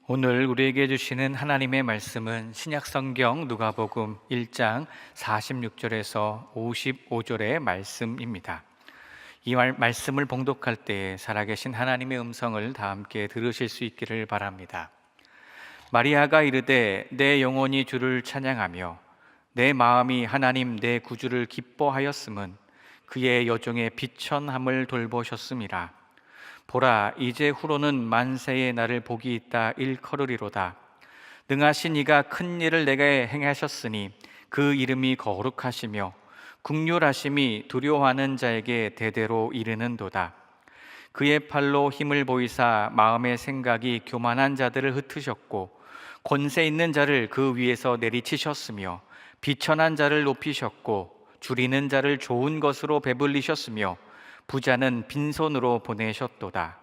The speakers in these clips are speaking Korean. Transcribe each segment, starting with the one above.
오늘 우리에게 주시는 하나님의 말씀은 신약성경 누가복음 1장 46절에서 55절의 말씀입니다. 이 말씀을 봉독할 때 살아계신 하나님의 음성을 다 함께 들으실 수 있기를 바랍니다. 마리아가 이르되 내 영혼이 주를 찬양하며 내 마음이 하나님 내 구주를 기뻐하였음은 그의 여종의 비천함을 돌보셨음이라. 보라, 이제 후로는 만세의 나를 복이 있다 일컬으리로다. 능하신 이가 큰 일을 내게 행하셨으니 그 이름이 거룩하시며 국률하심이 두려워하는 자에게 대대로 이르는도다. 그의 팔로 힘을 보이사 마음의 생각이 교만한 자들을 흩으셨고 권세 있는 자를 그 위에서 내리치셨으며 비천한 자를 높이셨고 줄이는 자를 좋은 것으로 배불리셨으며 부자는 빈손으로 보내셨도다.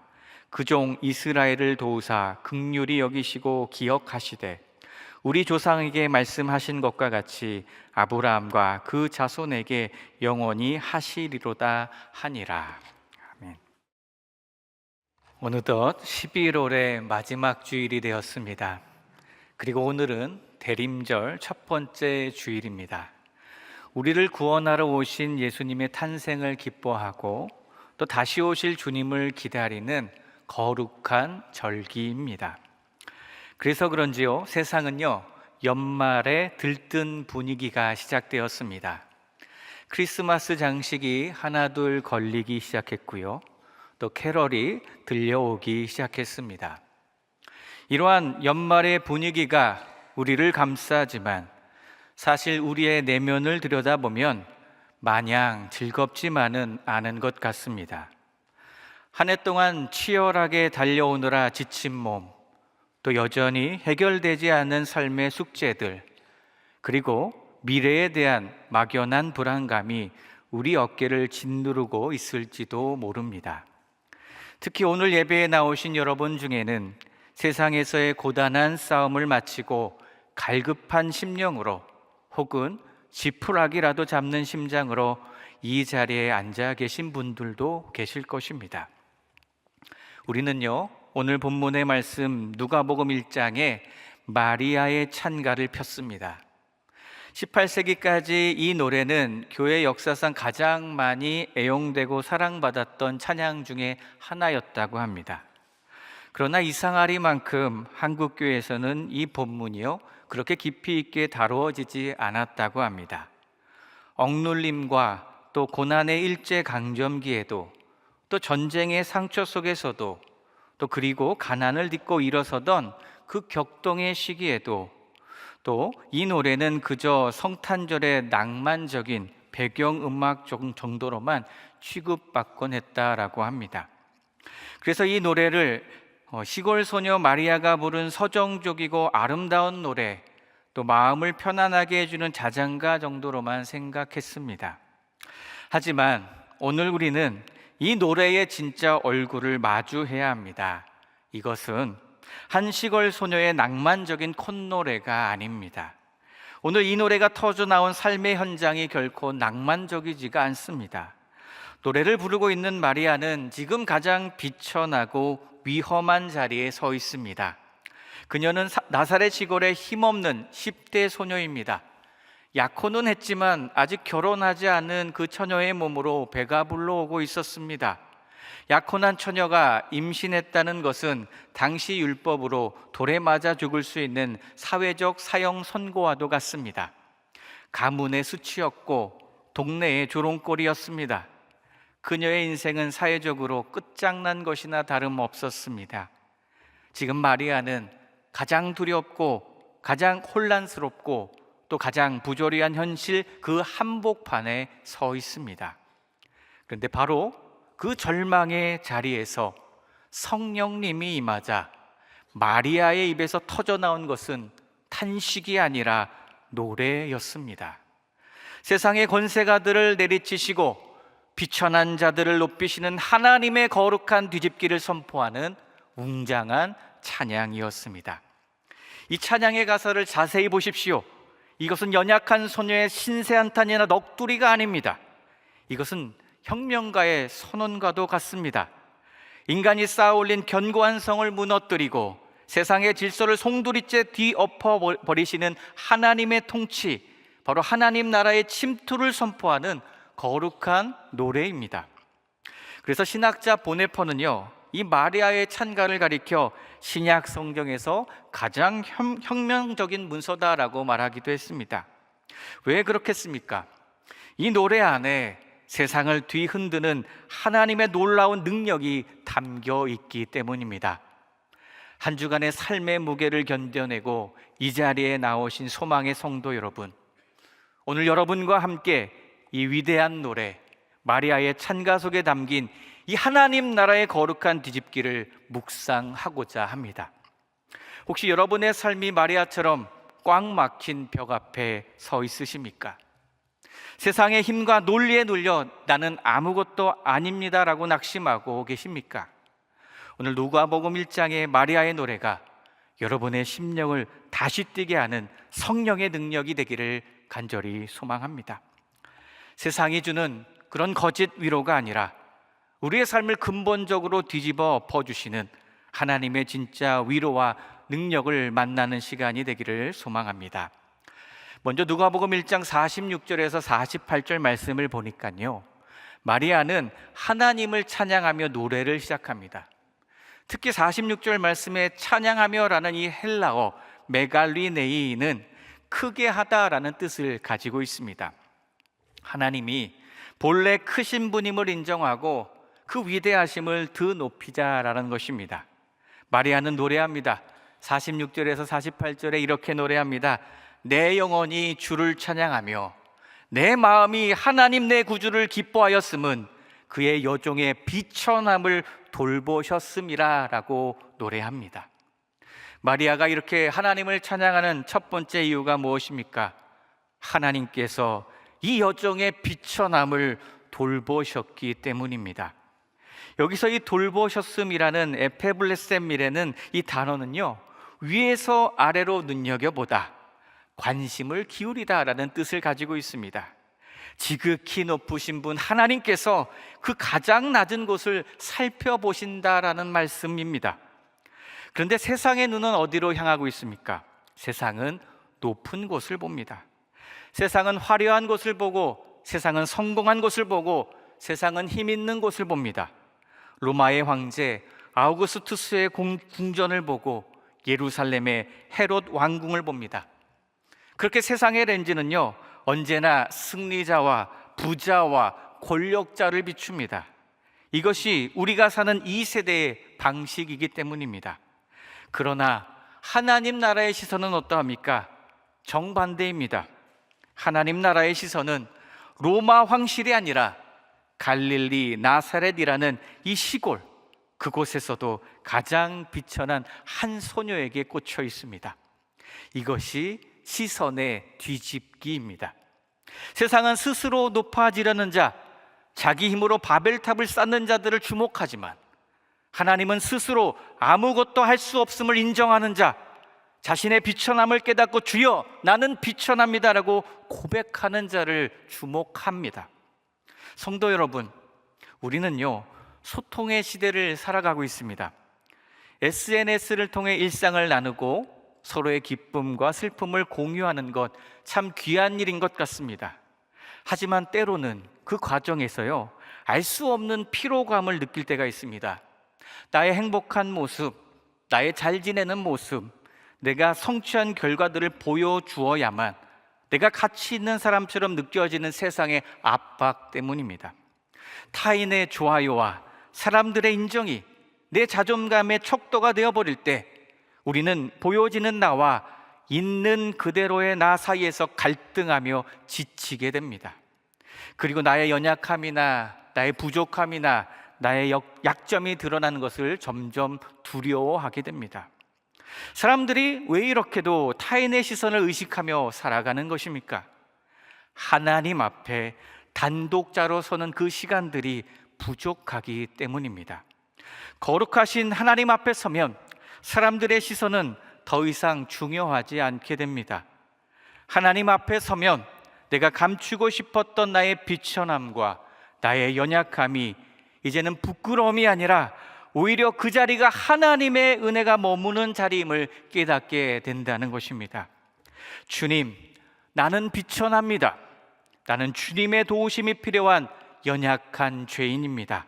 그 종 이스라엘을 도우사 긍휼히 여기시고 기억하시되 우리 조상에게 말씀하신 것과 같이 아브라함과 그 자손에게 영원히 하시리로다 하니라. 아멘. 어느덧 11월의 마지막 주일이 되었습니다. 그리고 오늘은 대림절 첫 번째 주일입니다. 우리를 구원하러 오신 예수님의 탄생을 기뻐하고 또 다시 오실 주님을 기다리는 거룩한 절기입니다. 그래서 그런지요, 세상은요, 연말에 들뜬 분위기가 시작되었습니다. 크리스마스 장식이 하나둘 걸리기 시작했고요, 또 캐럴이 들려오기 시작했습니다. 이러한 연말의 분위기가 우리를 감싸지만 사실 우리의 내면을 들여다보면 마냥 즐겁지만은 않은 것 같습니다. 한 해 동안 치열하게 달려오느라 지친 몸, 또 여전히 해결되지 않은 삶의 숙제들, 그리고 미래에 대한 막연한 불안감이 우리 어깨를 짓누르고 있을지도 모릅니다. 특히 오늘 예배에 나오신 여러분 중에는 세상에서의 고단한 싸움을 마치고 갈급한 심령으로 혹은 지푸라기라도 잡는 심장으로 이 자리에 앉아 계신 분들도 계실 것입니다. 우리는요, 오늘 본문의 말씀 누가복음 1장에 마리아의 찬가를 폈습니다. 18세기까지 이 노래는 교회 역사상 가장 많이 애용되고 사랑받았던 찬양 중에 하나였다고 합니다. 그러나 이상하리만큼 한국교회에서는 이 본문이요, 그렇게 깊이 있게 다루어지지 않았다고 합니다. 억눌림과 또 고난의 일제강점기에도, 또 전쟁의 상처 속에서도, 또 그리고 가난을 딛고 일어서던 그 격동의 시기에도, 또 이 노래는 그저 성탄절의 낭만적인 배경음악 정도로만 취급받곤 했다라고 합니다. 그래서 이 노래를 시골 소녀 마리아가 부른 서정적이고 아름다운 노래, 또 마음을 편안하게 해주는 자장가 정도로만 생각했습니다. 하지만 오늘 우리는 이 노래의 진짜 얼굴을 마주해야 합니다. 이것은 한 시골 소녀의 낭만적인 콧노래가 아닙니다. 오늘 이 노래가 터져 나온 삶의 현장이 결코 낭만적이지가 않습니다. 노래를 부르고 있는 마리아는 지금 가장 비천하고 위험한 자리에 서 있습니다. 그녀는 나사렛 시골의 힘없는 10대 소녀입니다. 약혼은 했지만 아직 결혼하지 않은 그 처녀의 몸으로 배가 불러오고 있었습니다. 약혼한 처녀가 임신했다는 것은 당시 율법으로 돌에 맞아 죽을 수 있는 사회적 사형 선고와도 같습니다. 가문의 수치였고 동네의 조롱거리였습니다. 그녀의 인생은 사회적으로 끝장난 것이나 다름없었습니다. 지금 마리아는 가장 두렵고 가장 혼란스럽고 또 가장 부조리한 현실 그 한복판에 서 있습니다. 그런데 바로 그 절망의 자리에서 성령님이 임하자 마리아의 입에서 터져나온 것은 탄식이 아니라 노래였습니다. 세상의 권세가들을 내리치시고 비천한 자들을 높이시는 하나님의 거룩한 뒤집기를 선포하는 웅장한 찬양이었습니다. 이 찬양의 가사를 자세히 보십시오. 이것은 연약한 소녀의 신세한탄이나 넋두리가 아닙니다. 이것은 혁명가의 선언과도 같습니다. 인간이 쌓아올린 견고한 성을 무너뜨리고 세상의 질서를 송두리째 뒤엎어 버리시는 하나님의 통치, 바로 하나님 나라의 침투를 선포하는 거룩한 노래입니다. 그래서 신학자 보네퍼는요, 이 마리아의 찬가를 가리켜 신약 성경에서 가장 혁명적인 문서다라고 말하기도 했습니다. 왜 그렇겠습니까? 이 노래 안에 세상을 뒤흔드는 하나님의 놀라운 능력이 담겨 있기 때문입니다. 한 주간의 삶의 무게를 견뎌내고 이 자리에 나오신 소망의 성도 여러분, 오늘 여러분과 함께 이 위대한 노래 마리아의 찬가 속에 담긴 이 하나님 나라의 거룩한 뒤집기를 묵상하고자 합니다. 혹시 여러분의 삶이 마리아처럼 꽉 막힌 벽 앞에 서 있으십니까? 세상의 힘과 논리에 눌려 나는 아무것도 아닙니다라고 낙심하고 계십니까? 오늘 누가복음 1장의 마리아의 노래가 여러분의 심령을 다시 뛰게 하는 성령의 능력이 되기를 간절히 소망합니다. 세상이 주는 그런 거짓 위로가 아니라 우리의 삶을 근본적으로 뒤집어 엎어주시는 하나님의 진짜 위로와 능력을 만나는 시간이 되기를 소망합니다. 먼저 누가복음 1장 46절에서 48절 말씀을 보니까요, 마리아는 하나님을 찬양하며 노래를 시작합니다. 특히 46절 말씀에 찬양하며라는 이 헬라어 메갈리네이는 크게 하다라는 뜻을 가지고 있습니다. 하나님이 본래 크신 분임을 인정하고 그 위대하심을 더 높이자라는 것입니다. 마리아는 노래합니다. 46절에서 48절에 이렇게 노래합니다. 내 영혼이 주를 찬양하며 내 마음이 하나님 내 구주를 기뻐하였음은 그의 여종의 비천함을 돌보셨음이라 라고 노래합니다. 마리아가 이렇게 하나님을 찬양하는 첫 번째 이유가 무엇입니까? 하나님께서 이 여종의 비천함을 돌보셨기 때문입니다. 여기서 이 돌보셨음이라는 에페블레셈이라는 이 단어는요, 위에서 아래로 눈여겨보다, 관심을 기울이다라는 뜻을 가지고 있습니다. 지극히 높으신 분 하나님께서 그 가장 낮은 곳을 살펴보신다라는 말씀입니다. 그런데 세상의 눈은 어디로 향하고 있습니까? 세상은 높은 곳을 봅니다. 세상은 화려한 곳을 보고, 세상은 성공한 곳을 보고, 세상은 힘 있는 곳을 봅니다. 로마의 황제 아우구스투스의 궁전을 보고 예루살렘의 헤롯 왕궁을 봅니다. 그렇게 세상의 렌즈는요, 언제나 승리자와 부자와 권력자를 비춥니다. 이것이 우리가 사는 이 세대의 방식이기 때문입니다. 그러나 하나님 나라의 시선은 어떠합니까? 정반대입니다. 하나님 나라의 시선은 로마 황실이 아니라 갈릴리 나사렛이라는 이 시골, 그곳에서도 가장 비천한 한 소녀에게 꽂혀 있습니다. 이것이 시선의 뒤집기입니다. 세상은 스스로 높아지려는 자, 자기 힘으로 바벨탑을 쌓는 자들을 주목하지만, 하나님은 스스로 아무것도 할 수 없음을 인정하는 자, 자신의 비천함을 깨닫고 주여 나는 비천합니다라고 고백하는 자를 주목합니다. 성도 여러분, 우리는요, 소통의 시대를 살아가고 있습니다. SNS를 통해 일상을 나누고 서로의 기쁨과 슬픔을 공유하는 것 참 귀한 일인 것 같습니다. 하지만 때로는 그 과정에서요, 알 수 없는 피로감을 느낄 때가 있습니다. 나의 행복한 모습, 나의 잘 지내는 모습, 내가 성취한 결과들을 보여주어야만 내가 가치 있는 사람처럼 느껴지는 세상의 압박 때문입니다. 타인의 좋아요와 사람들의 인정이 내 자존감의 척도가 되어버릴 때 우리는 보여지는 나와 있는 그대로의 나 사이에서 갈등하며 지치게 됩니다. 그리고 나의 연약함이나 나의 부족함이나 나의 약점이 드러나는 것을 점점 두려워하게 됩니다. 사람들이 왜 이렇게도 타인의 시선을 의식하며 살아가는 것입니까? 하나님 앞에 단독자로 서는 그 시간들이 부족하기 때문입니다. 거룩하신 하나님 앞에 서면 사람들의 시선은 더 이상 중요하지 않게 됩니다. 하나님 앞에 서면 내가 감추고 싶었던 나의 비천함과 나의 연약함이 이제는 부끄러움이 아니라 오히려 그 자리가 하나님의 은혜가 머무는 자리임을 깨닫게 된다는 것입니다. 주님, 나는 비천합니다. 나는 주님의 도우심이 필요한 연약한 죄인입니다.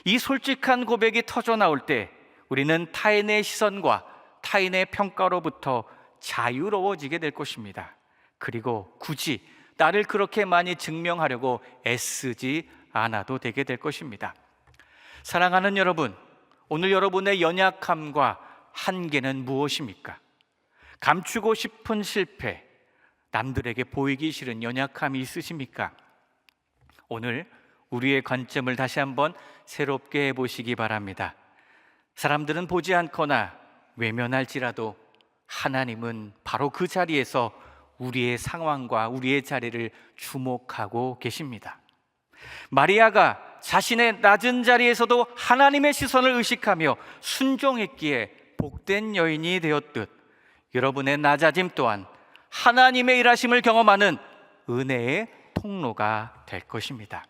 이 솔직한 고백이 터져 나올 때 우리는 타인의 시선과 타인의 평가로부터 자유로워지게 될 것입니다. 그리고 굳이 나를 그렇게 많이 증명하려고 애쓰지 않아도 되게 될 것입니다. 사랑하는 여러분, 오늘 여러분의 연약함과 한계는 무엇입니까? 감추고 싶은 실패, 남들에게 보이기 싫은 연약함이 있으십니까? 오늘 우리의 관점을 다시 한번 새롭게 해보시기 바랍니다. 사람들은 보지 않거나 외면할지라도 하나님은 바로 그 자리에서 우리의 상황과 우리의 자리를 주목하고 계십니다. 마리아가 자신의 낮은 자리에서도 하나님의 시선을 의식하며 순종했기에 복된 여인이 되었듯 여러분의 낮아짐 또한 하나님의 일하심을 경험하는 은혜의 통로가 될 것입니다.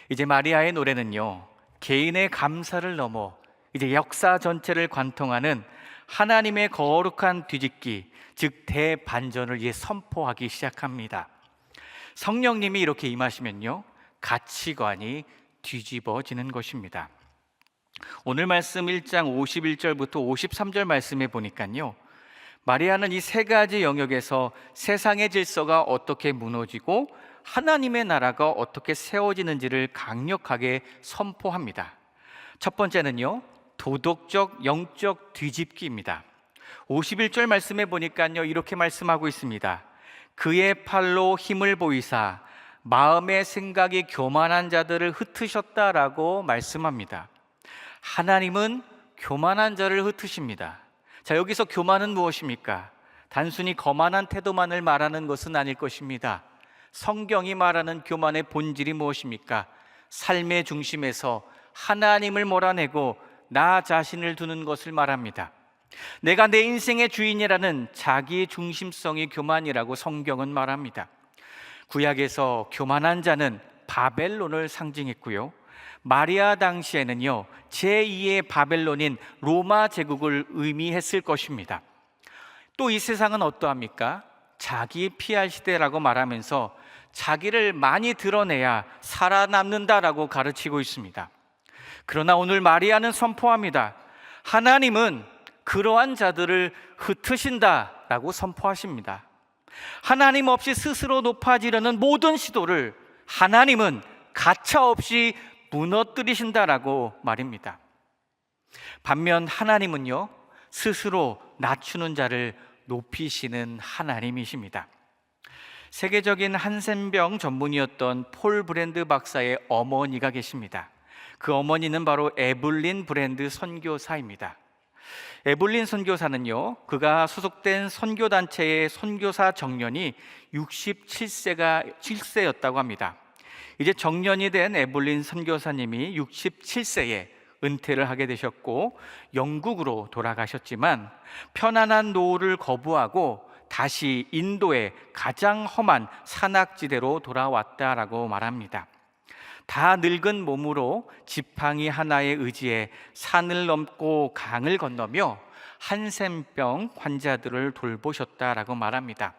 이제 마리아의 노래는요, 개인의 감사를 넘어 이제 역사 전체를 관통하는 하나님의 거룩한 뒤집기, 즉 대반전을 이제 선포하기 시작합니다. 성령님이 이렇게 임하시면요, 가치관이 뒤집어지는 것입니다. 오늘 말씀 1장 51절부터 53절 말씀에 보니까요, 마리아는 이 세 가지 영역에서 세상의 질서가 어떻게 무너지고 하나님의 나라가 어떻게 세워지는지를 강력하게 선포합니다. 첫 번째는요, 도덕적 영적 뒤집기입니다. 51절 말씀에 보니까요, 이렇게 말씀하고 있습니다. 그의 팔로 힘을 보이사 마음의 생각이 교만한 자들을 흩으셨다라고 말씀합니다. 하나님은 교만한 자를 흩으십니다. 자, 여기서 교만은 무엇입니까? 단순히 거만한 태도만을 말하는 것은 아닐 것입니다. 성경이 말하는 교만의 본질이 무엇입니까? 삶의 중심에서 하나님을 몰아내고 나 자신을 두는 것을 말합니다. 내가 내 인생의 주인이라는 자기 중심성이 교만이라고 성경은 말합니다. 구약에서 교만한 자는 바벨론을 상징했고요, 마리아 당시에는요, 제2의 바벨론인 로마 제국을 의미했을 것입니다. 또 이 세상은 어떠합니까? 자기 PR 시대라고 말하면서 자기를 많이 드러내야 살아남는다라고 가르치고 있습니다. 그러나 오늘 마리아는 선포합니다. 하나님은 그러한 자들을 흩으신다라고 선포하십니다. 하나님 없이 스스로 높아지려는 모든 시도를 하나님은 가차없이 무너뜨리신다라고 말입니다. 반면 하나님은요, 스스로 낮추는 자를 높이시는 하나님이십니다. 세계적인 한센병 전문의였던 폴 브랜드 박사의 어머니가 계십니다. 그 어머니는 바로 에블린 브랜드 선교사입니다. 에블린 선교사는요, 그가 소속된 선교단체의 선교사 정년이 67세였다고 합니다. 이제 정년이 된 에블린 선교사님이 67세에 은퇴를 하게 되셨고 영국으로 돌아가셨지만 편안한 노후를 거부하고 다시 인도의 가장 험한 산악지대로 돌아왔다라고 말합니다. 다 늙은 몸으로 지팡이 하나에 의지해 산을 넘고 강을 건너며 한센병 환자들을 돌보셨다라고 말합니다.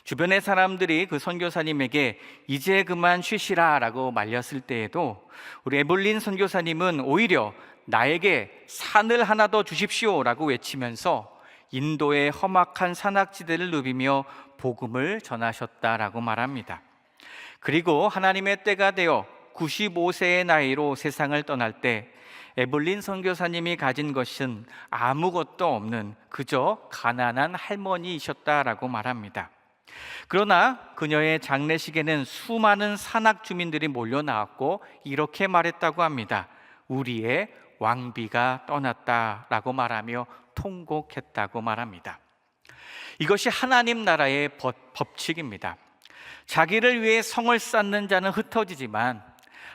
주변의 사람들이 그 선교사님에게 이제 그만 쉬시라라고 말렸을 때에도 우리 에블린 선교사님은 오히려 나에게 산을 하나 더 주십시오라고 외치면서 인도의 험악한 산악지대를 누비며 복음을 전하셨다라고 말합니다. 그리고 하나님의 때가 되어 95세의 나이로 세상을 떠날 때 에블린 선교사님이 가진 것은 아무것도 없는 그저 가난한 할머니이셨다라고 말합니다. 그러나 그녀의 장례식에는 수많은 산악 주민들이 몰려 나왔고 이렇게 말했다고 합니다. 우리의 왕비가 떠났다라고 말하며 통곡했다고 말합니다. 이것이 하나님 나라의 법칙입니다. 자기를 위해 성을 쌓는 자는 흩어지지만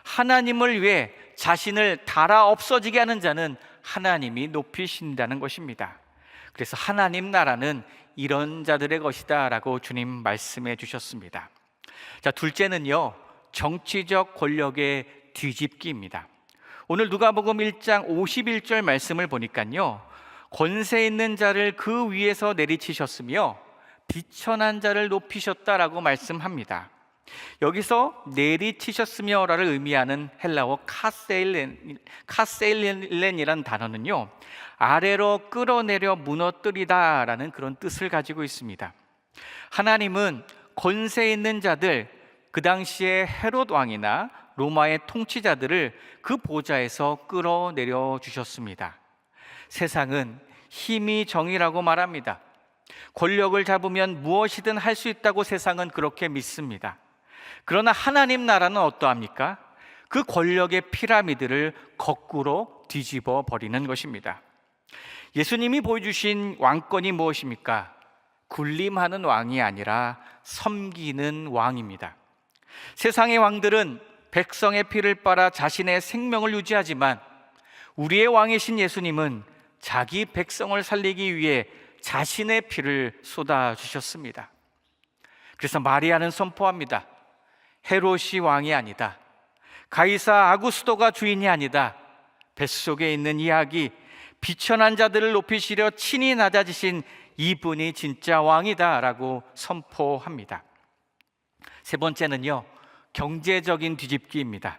하나님을 위해 자신을 달아 없어지게 하는 자는 하나님이 높이신다는 것입니다. 그래서 하나님 나라는 이런 자들의 것이다 라고 주님 말씀해 주셨습니다. 자, 둘째는요, 정치적 권력의 뒤집기입니다. 오늘 누가복음 1장 51절 말씀을 보니까요, 권세 있는 자를 그 위에서 내리치셨으며 비천한 자를 높이셨다라고 말씀합니다. 여기서 내리치셨으며라를 의미하는 헬라어 카세일렌이라는 단어는요, 아래로 끌어내려 무너뜨리다라는 그런 뜻을 가지고 있습니다. 하나님은 권세 있는 자들, 그 당시에 헤롯 왕이나 로마의 통치자들을 그 보좌에서 끌어내려 주셨습니다. 세상은 힘이 정의라고 말합니다. 권력을 잡으면 무엇이든 할 수 있다고 세상은 그렇게 믿습니다. 그러나 하나님 나라는 어떠합니까? 그 권력의 피라미드를 거꾸로 뒤집어 버리는 것입니다. 예수님이 보여주신 왕권이 무엇입니까? 군림하는 왕이 아니라 섬기는 왕입니다. 세상의 왕들은 백성의 피를 빨아 자신의 생명을 유지하지만 우리의 왕이신 예수님은 자기 백성을 살리기 위해 자신의 피를 쏟아주셨습니다. 그래서 마리아는 선포합니다. 헤롯이 왕이 아니다. 가이사 아구스도가 주인이 아니다. 뱃속에 있는 이 아기, 비천한 자들을 높이시려 친히 낮아지신 이분이 진짜 왕이다 라고 선포합니다. 세 번째는요, 경제적인 뒤집기입니다.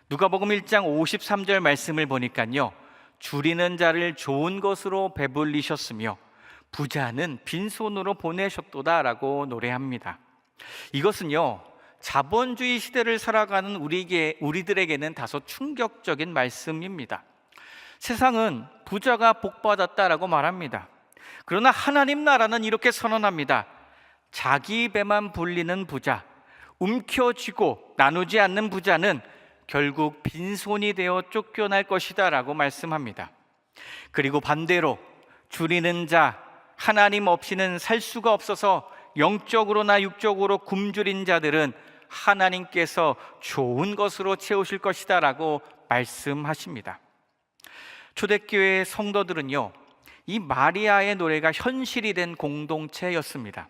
누가복음 1장 53절 말씀을 보니까요, 줄이는 자를 좋은 것으로 배불리셨으며 부자는 빈손으로 보내셨도다 라고 노래합니다. 이것은요, 자본주의 시대를 살아가는 우리들에게는 다소 충격적인 말씀입니다. 세상은 부자가 복받았다라고 말합니다. 그러나 하나님 나라는 이렇게 선언합니다. 자기 배만 불리는 부자, 움켜쥐고 나누지 않는 부자는 결국 빈손이 되어 쫓겨날 것이다 라고 말씀합니다. 그리고 반대로 줄이는 자, 하나님 없이는 살 수가 없어서 영적으로나 육적으로 굶주린 자들은 하나님께서 좋은 것으로 채우실 것이다 라고 말씀하십니다. 초대교회 성도들은요, 이 마리아의 노래가 현실이 된 공동체였습니다.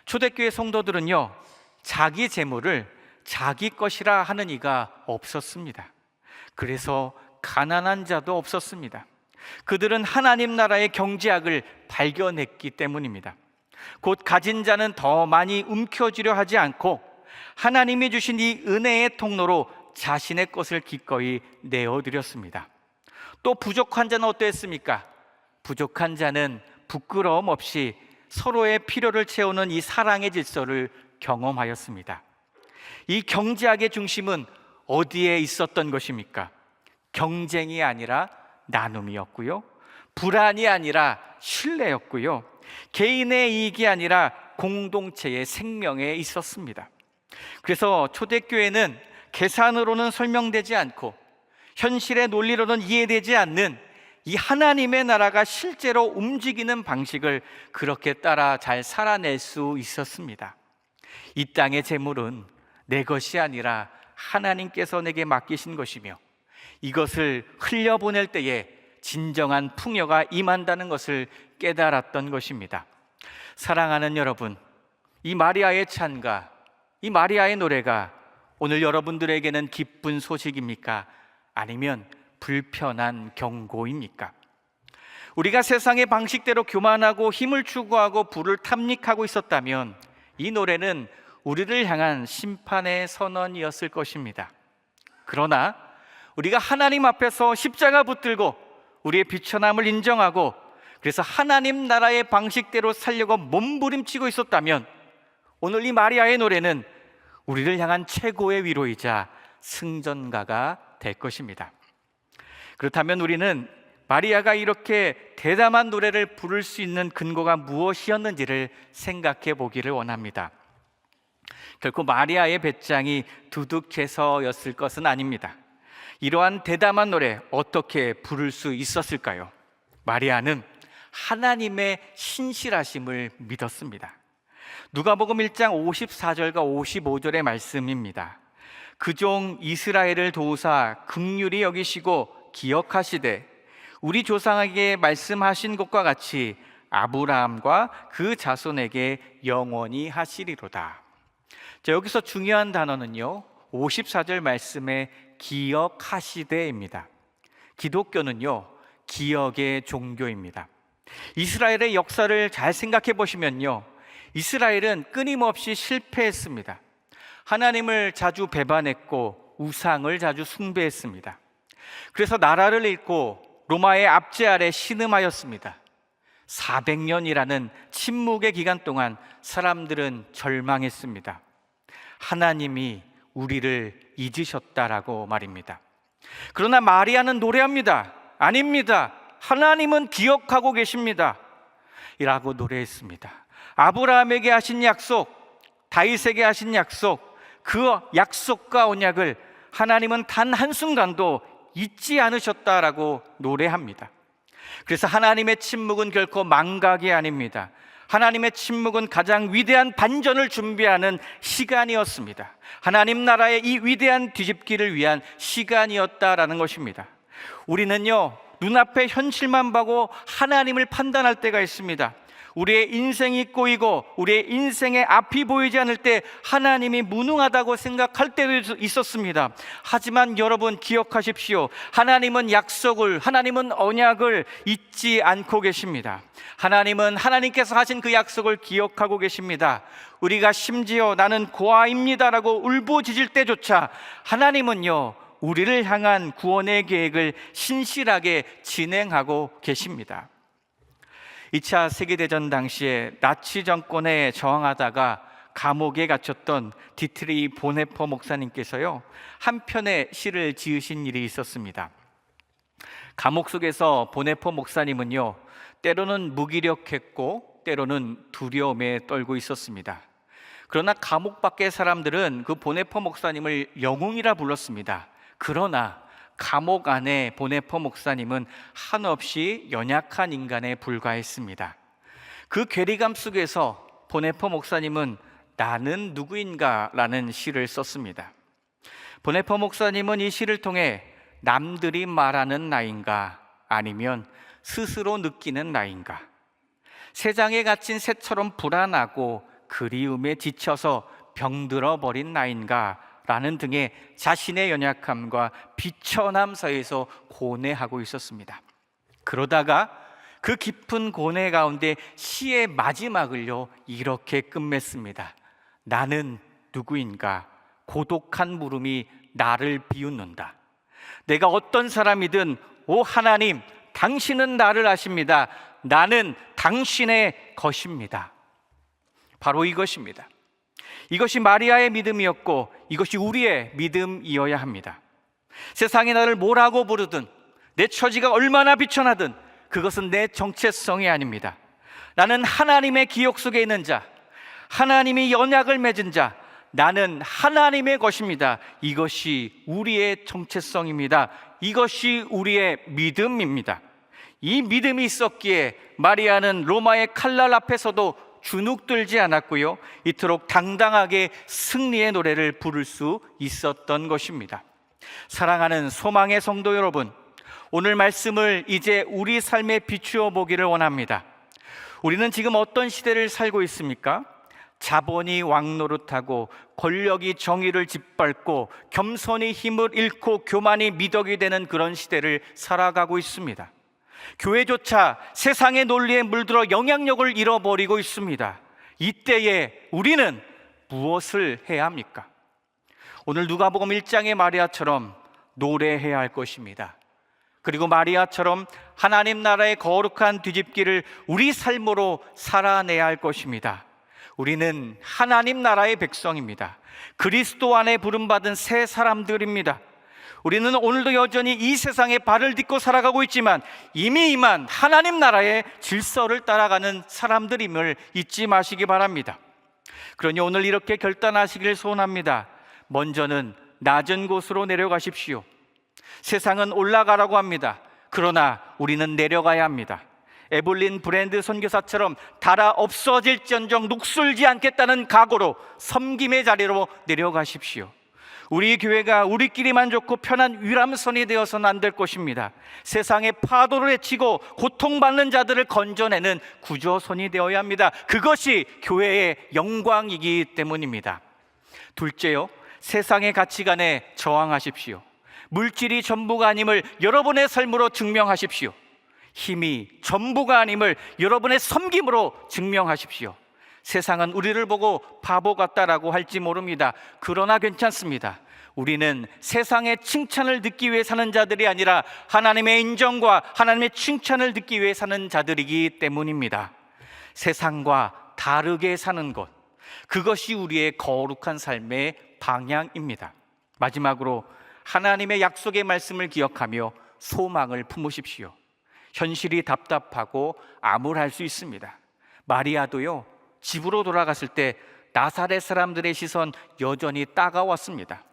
초대교회 성도들은요, 자기 재물을 자기 것이라 하는 이가 없었습니다. 그래서 가난한 자도 없었습니다. 그들은 하나님 나라의 경제학을 발견했기 때문입니다. 곧 가진 자는 더 많이 움켜쥐려 하지 않고 하나님이 주신 이 은혜의 통로로 자신의 것을 기꺼이 내어드렸습니다. 또 부족한 자는 어땠습니까? 부족한 자는 부끄러움 없이 서로의 필요를 채우는 이 사랑의 질서를 경험하였습니다. 이 경제학의 중심은 어디에 있었던 것입니까? 경쟁이 아니라 나눔이었고요, 불안이 아니라 신뢰였고요, 개인의 이익이 아니라 공동체의 생명에 있었습니다. 그래서 초대교회는 계산으로는 설명되지 않고 현실의 논리로는 이해되지 않는 이 하나님의 나라가 실제로 움직이는 방식을 그렇게 따라 잘 살아낼 수 있었습니다. 이 땅의 재물은 내 것이 아니라 하나님께서 내게 맡기신 것이며 이것을 흘려보낼 때에 진정한 풍요가 임한다는 것을 깨달았던 것입니다. 사랑하는 여러분, 이 마리아의 찬가, 이 마리아의 노래가 오늘 여러분들에게는 기쁜 소식입니까? 아니면 불편한 경고입니까? 우리가 세상의 방식대로 교만하고 힘을 추구하고 부를 탐닉하고 있었다면 이 노래는 우리를 향한 심판의 선언이었을 것입니다. 그러나 우리가 하나님 앞에서 십자가 붙들고 우리의 비천함을 인정하고 그래서 하나님 나라의 방식대로 살려고 몸부림치고 있었다면 오늘 이 마리아의 노래는 우리를 향한 최고의 위로이자 승전가가 될 것입니다. 그렇다면 우리는 마리아가 이렇게 대담한 노래를 부를 수 있는 근거가 무엇이었는지를 생각해 보기를 원합니다. 결코 마리아의 배짱이 두둑해서였을 것은 아닙니다. 이러한 대담한 노래 어떻게 부를 수 있었을까요? 마리아는 하나님의 신실하심을 믿었습니다. 누가복음 1장 54절과 55절의 말씀입니다. 그 종 이스라엘을 도우사 긍휼히 여기시고 기억하시되 우리 조상에게 말씀하신 것과 같이 아브라함과 그 자손에게 영원히 하시리로다. 자, 여기서 중요한 단어는요, 54절 말씀의 기억하시되입니다. 기독교는요, 기억의 종교입니다. 이스라엘의 역사를 잘 생각해 보시면요, 이스라엘은 끊임없이 실패했습니다. 하나님을 자주 배반했고 우상을 자주 숭배했습니다. 그래서 나라를 잃고 로마의 압제 아래 신음하였습니다. 400년이라는 침묵의 기간 동안 사람들은 절망했습니다. 하나님이 우리를 잊으셨다라고 말입니다. 그러나 마리아는 노래합니다. 아닙니다. 하나님은 기억하고 계십니다. 이라고 노래했습니다. 아브라함에게 하신 약속, 다윗에게 하신 약속, 그 약속과 언약을 하나님은 단 한순간도 잊지 않으셨다라고 노래합니다. 그래서 하나님의 침묵은 결코 망각이 아닙니다. 하나님의 침묵은 가장 위대한 반전을 준비하는 시간이었습니다. 하나님 나라의 이 위대한 뒤집기를 위한 시간이었다라는 것입니다. 우리는요, 눈앞의 현실만 보고 하나님을 판단할 때가 있습니다. 우리의 인생이 꼬이고 우리의 인생의 앞이 보이지 않을 때 하나님이 무능하다고 생각할 때도 있었습니다. 하지만 여러분 기억하십시오. 하나님은 약속을, 하나님은 언약을 잊지 않고 계십니다. 하나님은 하나님께서 하신 그 약속을 기억하고 계십니다. 우리가 심지어 나는 고아입니다라고 울부짖을 때조차 하나님은요, 우리를 향한 구원의 계획을 신실하게 진행하고 계십니다. 2차 세계대전 당시에 나치 정권에 저항하다가 감옥에 갇혔던 디트리 보네퍼 목사님께서요, 한 편의 시를 지으신 일이 있었습니다. 감옥 속에서 보네퍼 목사님은요, 때로는 무기력했고 때로는 두려움에 떨고 있었습니다. 그러나 감옥 밖의 사람들은 그 보네퍼 목사님을 영웅이라 불렀습니다. 그러나 감옥 안에 보네퍼 목사님은 한없이 연약한 인간에 불과했습니다. 그 괴리감 속에서 보네퍼 목사님은 나는 누구인가 라는 시를 썼습니다. 보네퍼 목사님은 이 시를 통해 남들이 말하는 나인가 아니면 스스로 느끼는 나인가, 세상에 갇힌 새처럼 불안하고 그리움에 지쳐서 병들어 버린 나인가 라는 등의 자신의 연약함과 비천함 사이에서 고뇌하고 있었습니다. 그러다가 그 깊은 고뇌 가운데 시의 마지막을요, 이렇게 끝맺습니다. 나는 누구인가? 고독한 물음이 나를 비웃는다. 내가 어떤 사람이든 오 하나님, 당신은 나를 아십니다. 나는 당신의 것입니다. 바로 이것입니다. 이것이 마리아의 믿음이었고 이것이 우리의 믿음이어야 합니다. 세상이 나를 뭐라고 부르든 내 처지가 얼마나 비천하든 그것은 내 정체성이 아닙니다. 나는 하나님의 기억 속에 있는 자, 하나님이 언약을 맺은 자, 나는 하나님의 것입니다. 이것이 우리의 정체성입니다. 이것이 우리의 믿음입니다. 이 믿음이 있었기에 마리아는 로마의 칼날 앞에서도 주눅들지 않았고요, 이토록 당당하게 승리의 노래를 부를 수 있었던 것입니다. 사랑하는 소망의 성도 여러분, 오늘 말씀을 이제 우리 삶에 비추어 보기를 원합니다. 우리는 지금 어떤 시대를 살고 있습니까? 자본이 왕노릇하고 권력이 정의를 짓밟고 겸손이 힘을 잃고 교만이 미덕이 되는 그런 시대를 살아가고 있습니다. 교회조차 세상의 논리에 물들어 영향력을 잃어버리고 있습니다. 이때에 우리는 무엇을 해야 합니까? 오늘 누가복음 1장의 마리아처럼 노래해야 할 것입니다. 그리고 마리아처럼 하나님 나라의 거룩한 뒤집기를 우리 삶으로 살아내야 할 것입니다. 우리는 하나님 나라의 백성입니다. 그리스도 안에 부름받은 새 사람들입니다. 우리는 오늘도 여전히 이 세상에 발을 딛고 살아가고 있지만 이미 임한 하나님 나라의 질서를 따라가는 사람들임을 잊지 마시기 바랍니다. 그러니 오늘 이렇게 결단하시길 소원합니다. 먼저는 낮은 곳으로 내려가십시오. 세상은 올라가라고 합니다. 그러나 우리는 내려가야 합니다. 에블린 브랜드 선교사처럼 달아 없어질지언정 녹슬지 않겠다는 각오로 섬김의 자리로 내려가십시오. 우리 교회가 우리끼리만 좋고 편한 위람선이 되어서는 안 될 것입니다. 세상의 파도를 헤치고 고통받는 자들을 건져내는 구조선이 되어야 합니다. 그것이 교회의 영광이기 때문입니다. 둘째요, 세상의 가치관에 저항하십시오. 물질이 전부가 아님을 여러분의 삶으로 증명하십시오. 힘이 전부가 아님을 여러분의 섬김으로 증명하십시오. 세상은 우리를 보고 바보 같다라고 할지 모릅니다. 그러나 괜찮습니다. 우리는 세상의 칭찬을 듣기 위해 사는 자들이 아니라 하나님의 인정과 하나님의 칭찬을 듣기 위해 사는 자들이기 때문입니다. 세상과 다르게 사는 것, 그것이 우리의 거룩한 삶의 방향입니다. 마지막으로 하나님의 약속의 말씀을 기억하며 소망을 품으십시오. 현실이 답답하고 암울할 수 있습니다. 마리아도요, 집으로 돌아갔을 때 나사렛 사람들의 시선 여전히 따가웠습니다.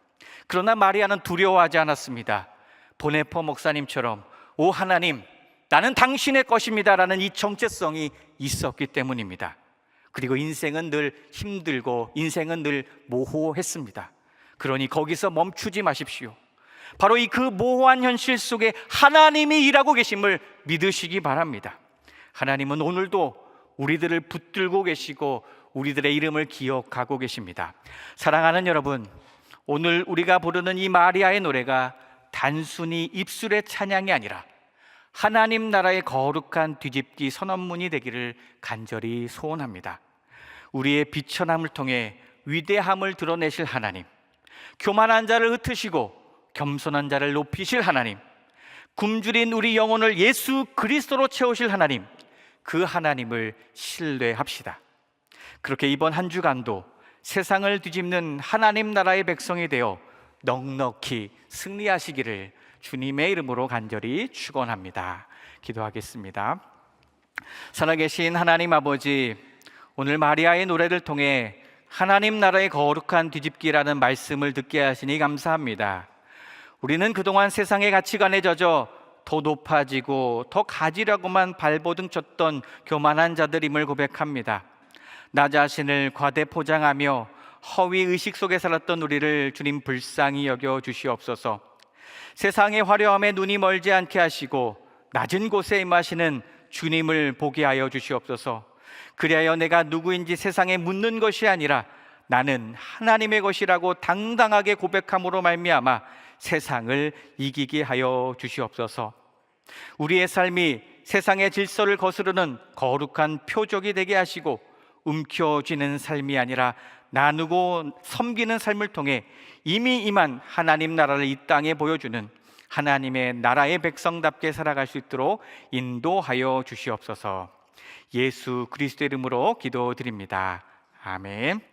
그러나 마리아는 두려워하지 않았습니다. 보네포 목사님처럼 오 하나님, 나는 당신의 것입니다 라는 이 정체성이 있었기 때문입니다. 그리고 인생은 늘 힘들고 인생은 늘 모호했습니다. 그러니 거기서 멈추지 마십시오. 바로 이 그 모호한 현실 속에 하나님이 일하고 계심을 믿으시기 바랍니다. 하나님은 오늘도 우리들을 붙들고 계시고 우리들의 이름을 기억하고 계십니다. 사랑하는 여러분, 오늘 우리가 부르는 이 마리아의 노래가 단순히 입술의 찬양이 아니라 하나님 나라의 거룩한 뒤집기 선언문이 되기를 간절히 소원합니다. 우리의 비천함을 통해 위대함을 드러내실 하나님, 교만한 자를 흩으시고 겸손한 자를 높이실 하나님, 굶주린 우리 영혼을 예수 그리스도로 채우실 하나님, 그 하나님을 신뢰합시다. 그렇게 이번 한 주간도 세상을 뒤집는 하나님 나라의 백성이 되어 넉넉히 승리하시기를 주님의 이름으로 간절히 축원합니다. 기도하겠습니다. 살아계신 하나님 아버지, 오늘 마리아의 노래를 통해 하나님 나라의 거룩한 뒤집기라는 말씀을 듣게 하시니 감사합니다. 우리는 그동안 세상의 가치관에 젖어 더 높아지고 더 가지려고만 발버둥 쳤던 교만한 자들임을 고백합니다. 나 자신을 과대 포장하며 허위 의식 속에 살았던 우리를 주님 불쌍히 여겨 주시옵소서. 세상의 화려함에 눈이 멀지 않게 하시고 낮은 곳에 임하시는 주님을 보게 하여 주시옵소서. 그리하여 내가 누구인지 세상에 묻는 것이 아니라 나는 하나님의 것이라고 당당하게 고백함으로 말미암아 세상을 이기게 하여 주시옵소서. 우리의 삶이 세상의 질서를 거스르는 거룩한 표적이 되게 하시고 움켜쥐는 삶이 아니라 나누고 섬기는 삶을 통해 이미 임한 하나님 나라를 이 땅에 보여주는 하나님의 나라의 백성답게 살아갈 수 있도록 인도하여 주시옵소서. 예수 그리스도의 이름으로 기도드립니다. 아멘.